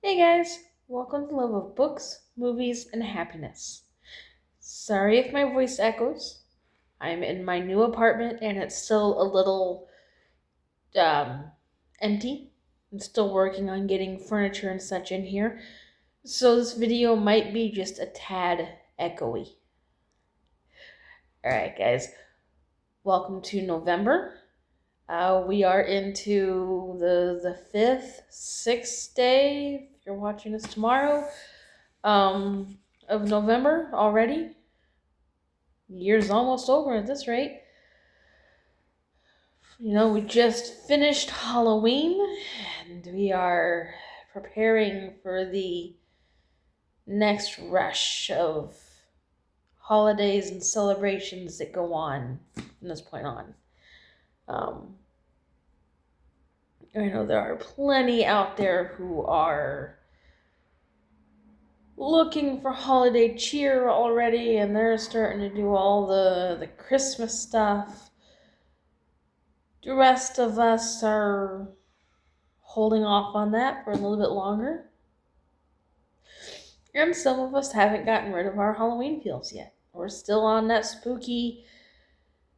Hey guys, welcome to the Love of Books, Movies, and Happiness. Sorry if my voice echoes. I'm in my new apartment and it's still a little empty. I'm still working on getting furniture and such in here, so this video might be just a tad echoey. Alright guys, welcome to November. We are into the 5th, 6th day, if you're watching this tomorrow, of November already. Year's almost over at this rate. We just finished Halloween, and we are preparing for the next rush of holidays and celebrations that go on from this point on. I know there are plenty out there who are looking for holiday cheer already, and they're starting to do all the Christmas stuff. The rest of us are holding off on that for a little bit longer. And some of us haven't gotten rid of our Halloween feels yet. We're still on that spooky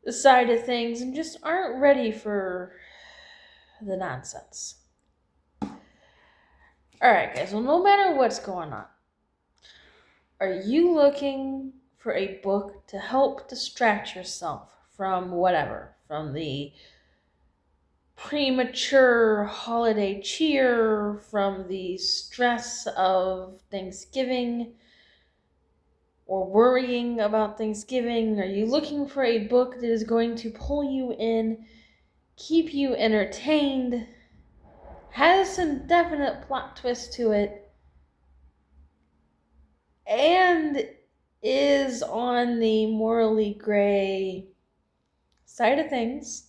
side of things and just aren't ready for the nonsense. Alright guys, well, no matter what's going on, are you looking for a book to help distract yourself from whatever? From the premature holiday cheer, from the stress of Thanksgiving, or worrying about Thanksgiving? Are you looking for a book that is going to pull you in, keep you entertained, has some definite plot twists to it, and is on the morally gray side of things?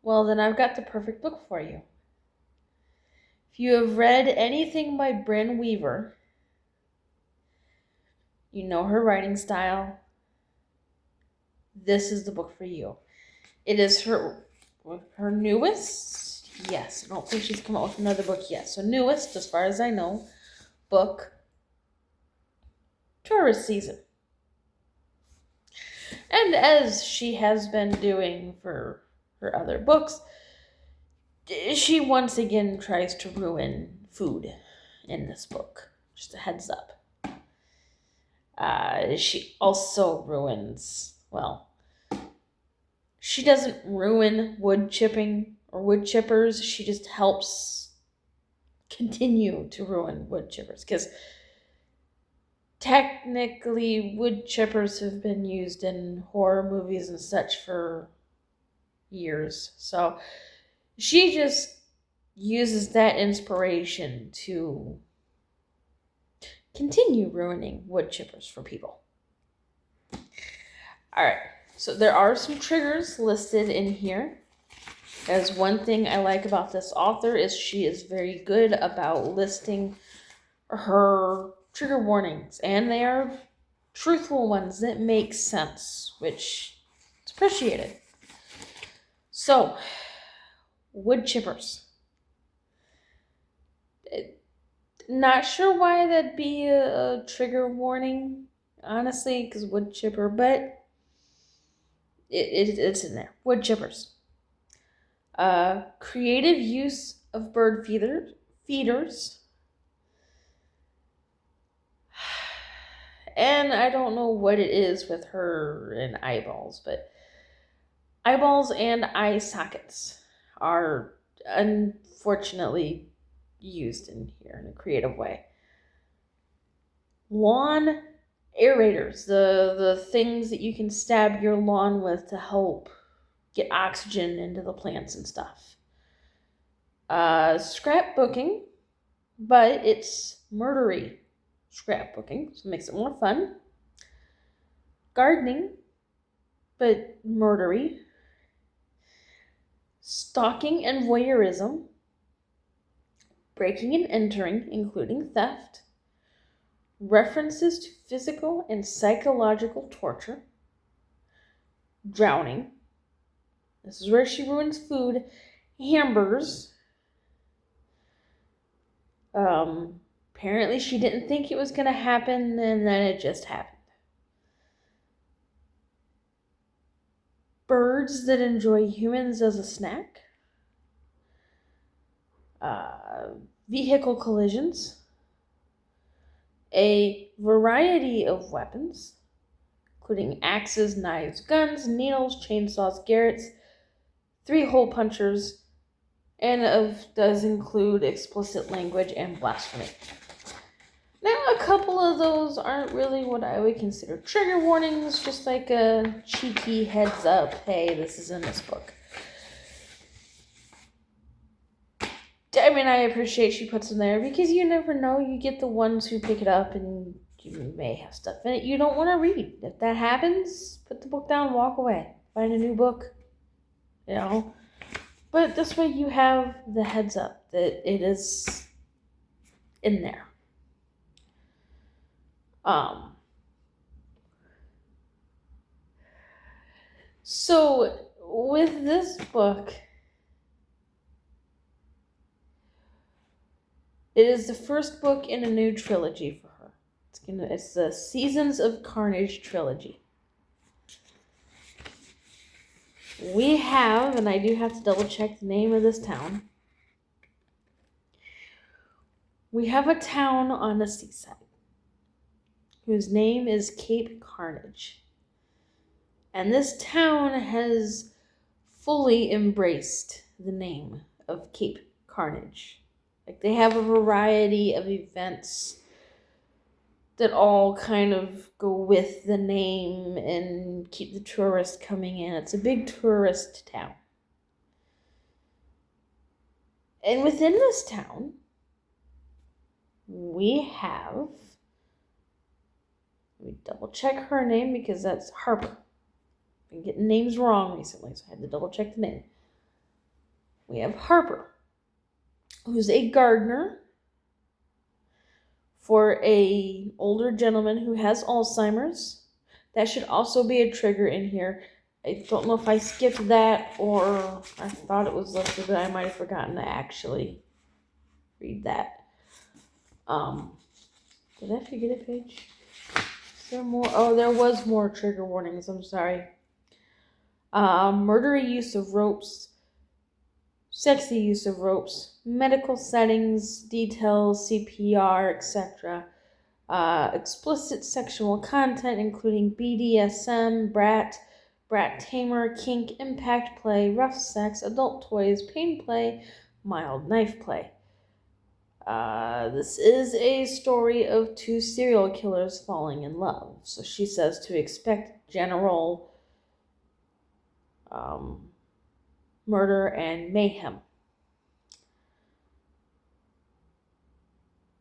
Well, then I've got the perfect book for you. If you have read anything by Bryn Weaver, you know her writing style, this is the book for you. It is her newest, yes, I don't think she's come out with another book yet, so newest, as far as I know, book, tourist season. And as she has been doing for her other books, she once again tries to ruin food in this book. Just a heads up. She also ruins, she doesn't ruin wood chipping or wood chippers. She just helps continue to ruin wood chippers. Because technically, wood chippers have been used in horror movies and such for years. So she just uses that inspiration to continue ruining wood chippers for people. Alright, so there are some triggers listed in here. As one thing I like about this author is she is very good about listing her trigger warnings, and they are truthful ones that make sense, which is appreciated. So, wood chippers. Not sure why that'd be a trigger warning, honestly, because wood chipper, but it's in there. Wood chippers. Creative use of bird feeders. And I don't know what it is with her and eyeballs, but eyeballs and eye sockets are unfortunately used in here in a creative way. Lawn aerators, the things that you can stab your lawn with to help get oxygen into the plants and stuff. Scrapbooking, but it's murdery scrapbooking, so it makes it more fun. Gardening, but murdery. Stalking and voyeurism. Breaking and entering, including theft. References to physical and psychological torture. Drowning. This is where she ruins food. Hamburgers. Apparently she didn't think it was going to happen, and then it just happened. Birds that enjoy humans as a snack. Vehicle collisions. A variety of weapons, including axes, knives, guns, needles, chainsaws, garrots, 3-hole punchers, and does include explicit language and blasphemy. Now, a couple of those aren't really what I would consider trigger warnings, just like a cheeky heads up, hey, this is in this book. I mean, I appreciate she puts them there because you never know. You get the ones who pick it up and you may have stuff in it you don't want to read. If that happens, put the book down, walk away. Find a new book, you know. But this way you have the heads up that it is in there. So with this book, it is the first book in a new trilogy for her. It's the Seasons of Carnage trilogy. We have, and I do have to double check the name of this town. We have a town on the seaside whose name is Cape Carnage. And this town has fully embraced the name of Cape Carnage. Like, they have a variety of events that all kind of go with the name and keep the tourists coming in. It's a big tourist town. And within this town, we have, let me double check her name because that's Harper. I've been getting names wrong recently, so I had to double check the name. We have Harper, who's a gardener for a older gentleman who has Alzheimer's. That should also be a trigger in here. I don't know if I skipped that or I thought it was listed, but I might have forgotten to actually read that. Did I forget a page? Is there more? Oh, there was more trigger warnings. I'm sorry. Murdery use of ropes, sexy use of ropes, medical settings, details, CPR, etc. Explicit sexual content, including BDSM, brat tamer, kink, impact play, rough sex, adult toys, pain play, mild knife play. This is a story of 2 serial killers falling in love. So she says to expect general murder and mayhem.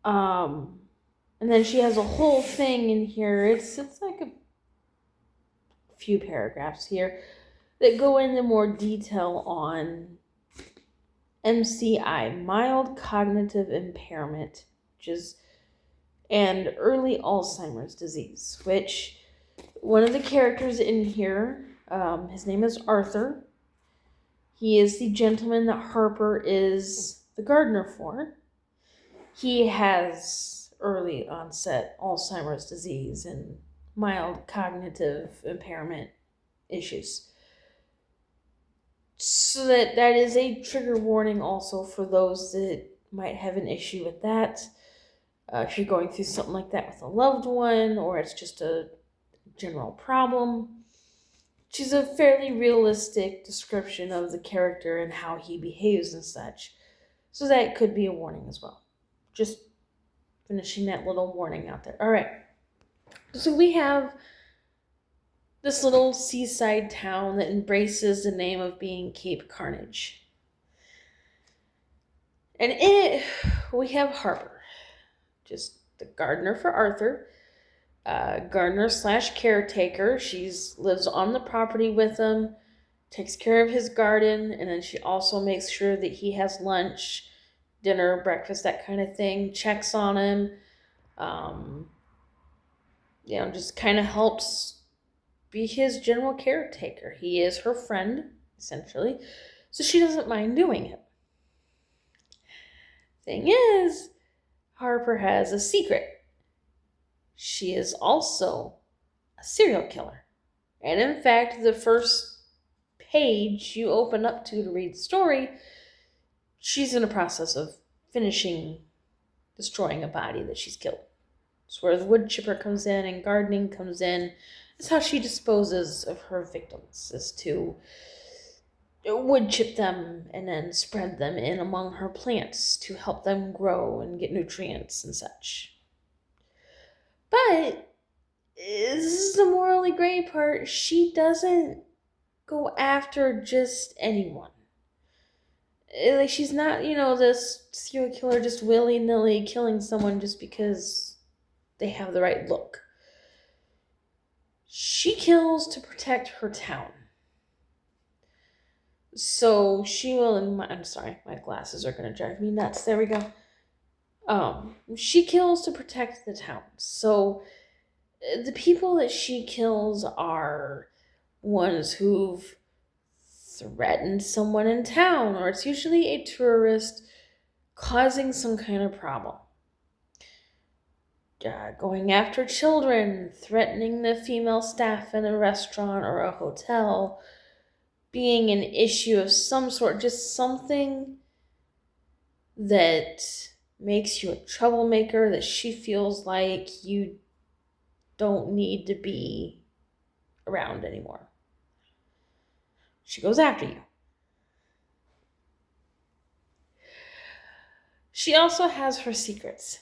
And then she has a whole thing in here. It's like a few paragraphs here that go into more detail on MCI, mild cognitive impairment, and early Alzheimer's disease, which one of the characters in here, his name is Arthur. He is the gentleman that Harper is the gardener for. He has early onset Alzheimer's disease and mild cognitive impairment issues. So that is a trigger warning also for those that might have an issue with that. If you're going through something like that with a loved one, or it's just a general problem. She's a fairly realistic description of the character and how he behaves and such. So that could be a warning as well. Just finishing that little warning out there. All right. So we have this little seaside town that embraces the name of being Cape Carnage. And in it, we have Harper, just the gardener for Arthur. Gardener / caretaker. She lives on the property with him, takes care of his garden, and then she also makes sure that he has lunch, dinner, breakfast, that kind of thing, checks on him, just kind of helps be his general caretaker. He is her friend, essentially, so she doesn't mind doing it. Thing is, Harper has a secret. She is also a serial killer. And in fact, the first page you open up to read the story, she's in the process of finishing destroying a body that she's killed. It's where the wood chipper comes in and gardening comes in. It's how she disposes of her victims, is to wood chip them and then spread them in among her plants to help them grow and get nutrients and such. But this is the morally gray part. She doesn't go after just anyone. Like, she's not, this serial killer just willy-nilly killing someone just because they have the right look. She kills to protect her town. So she will, I'm sorry, my glasses are going to drive me nuts. There we go. She kills to protect the town. So the people that she kills are ones who've threatened someone in town, or it's usually a tourist causing some kind of problem. Going after children, threatening the female staff in a restaurant or a hotel, being an issue of some sort, just something that makes you a troublemaker, that she feels like you don't need to be around anymore. She goes after you. She also has her secrets,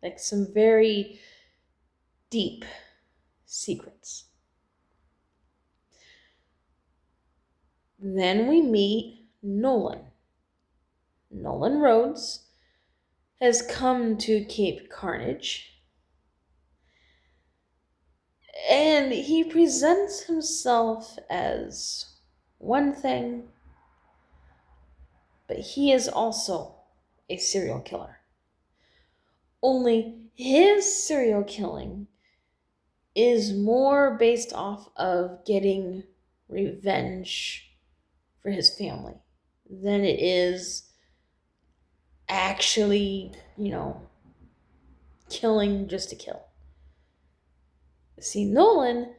like some very deep secrets. Then we meet Nolan. Nolan Rhodes has come to Cape Carnage, and he presents himself as one thing, but he is also a serial killer. Only his serial killing is more based off of getting revenge for his family than it is actually, killing just to kill. See, Nolan,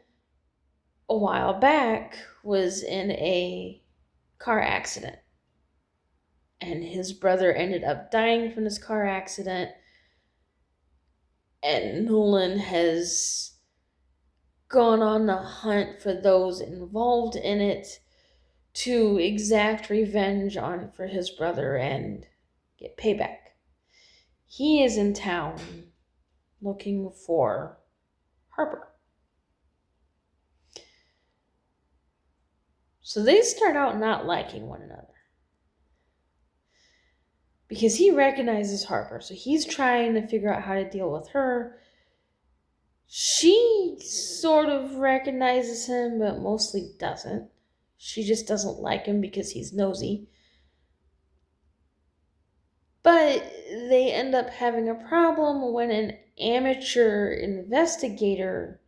a while back, was in a car accident. And his brother ended up dying from this car accident. And Nolan has gone on the hunt for those involved in it to exact revenge for his brother and get payback. He is in town looking for Harper. So they start out not liking one another, because he recognizes Harper, so he's trying to figure out how to deal with her. She sort of recognizes him, but mostly doesn't. She just doesn't like him because he's nosy. But they end up having a problem when an amateur investigator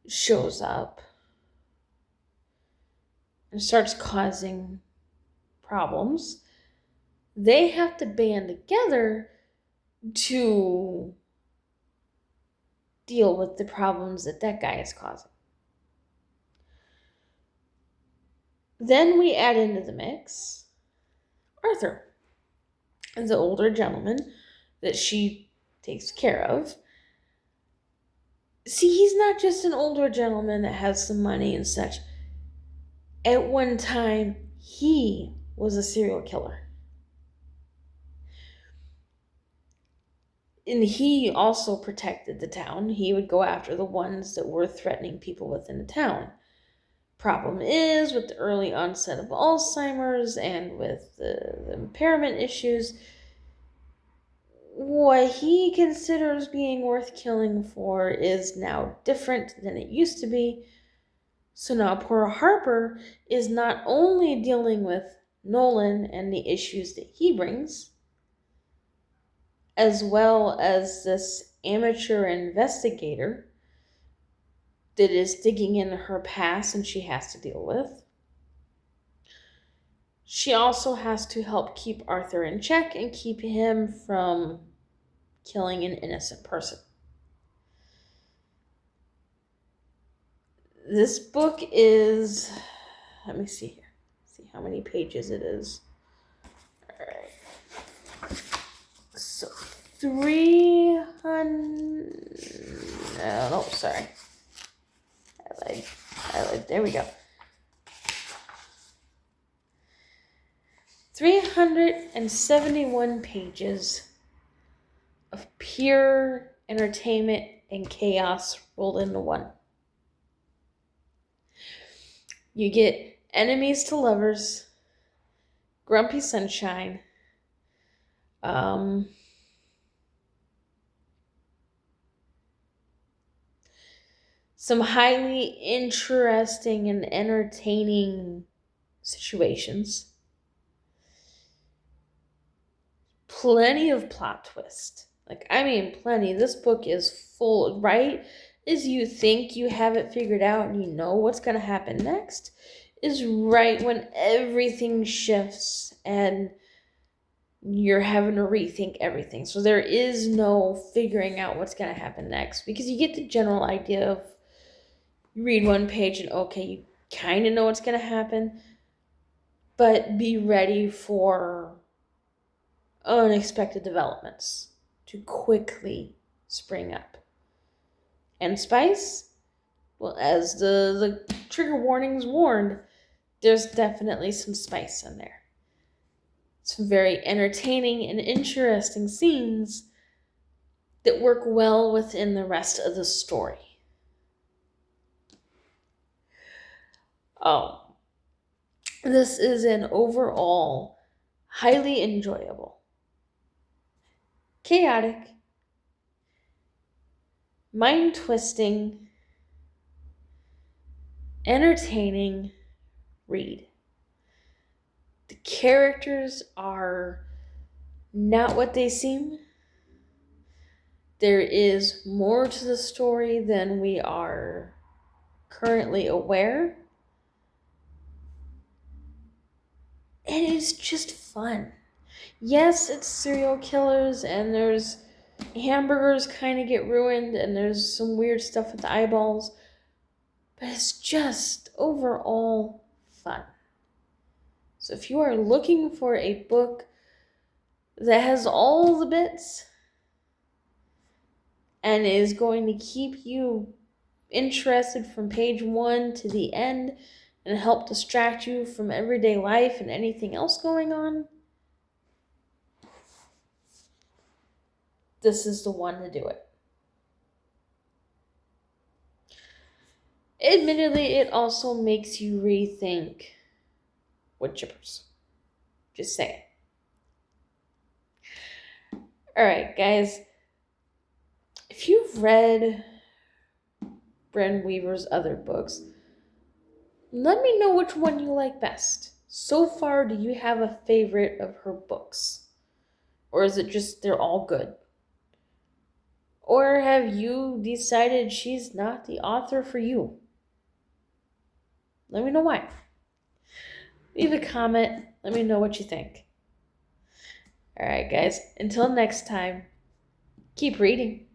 shows up and starts causing problems. They have to band together to deal with the problems that guy is causing. Then we add into the mix Arthur, the older gentleman that she takes care of. See, he's not just an older gentleman that has some money and such. At one time, he was a serial killer. And he also protected the town. He would go after the ones that were threatening people within the town. Problem is, with the early onset of alzheimer's and with the impairment issues, what he considers being worth killing for is now different than it used to be. So now poor Harper is not only dealing with Nolan and the issues that he brings, as well as this amateur investigator that is digging in her past and she has to deal with. She also has to help keep Arthur in check and keep him from killing an innocent person. This book is, let me see here. See how many pages it is. All right. So 300, no, sorry. I lied, there we go. 371 pages of pure entertainment and chaos rolled into one. You get enemies to lovers, grumpy sunshine, some highly interesting and entertaining situations, plenty of plot twist. Plenty. This book is full, right as you think you have it figured out and you know what's going to happen next, is right when everything shifts and you're having to rethink everything. So there is no figuring out what's going to happen next, because you get the general idea of, you read one page and okay, you kind of know what's going to happen, but be ready for unexpected developments to quickly spring up. And spice? Well, as the trigger warnings warned, there's definitely some spice in there. Some very entertaining and interesting scenes that work well within the rest of the story. This is an overall highly enjoyable, chaotic, mind-twisting, entertaining read. The characters are not what they seem. There is more to the story than we are currently aware. And it's just fun. Yes, it's serial killers, and there's hamburgers kind of get ruined, and there's some weird stuff with the eyeballs, but it's just overall fun. So if you are looking for a book that has all the bits and is going to keep you interested from page 1 to the end and help distract you from everyday life and anything else going on, this is the one to do it. Admittedly, it also makes you rethink wood chippers. Just saying. Alright, guys. If you've read Bryn Weaver's other books, let me know which one you like best. So far, do you have a favorite of her books? Or is it just they're all good? Or have you decided she's not the author for you? Let me know why. Leave a comment. Let me know what you think. Alright, guys. Until next time, keep reading.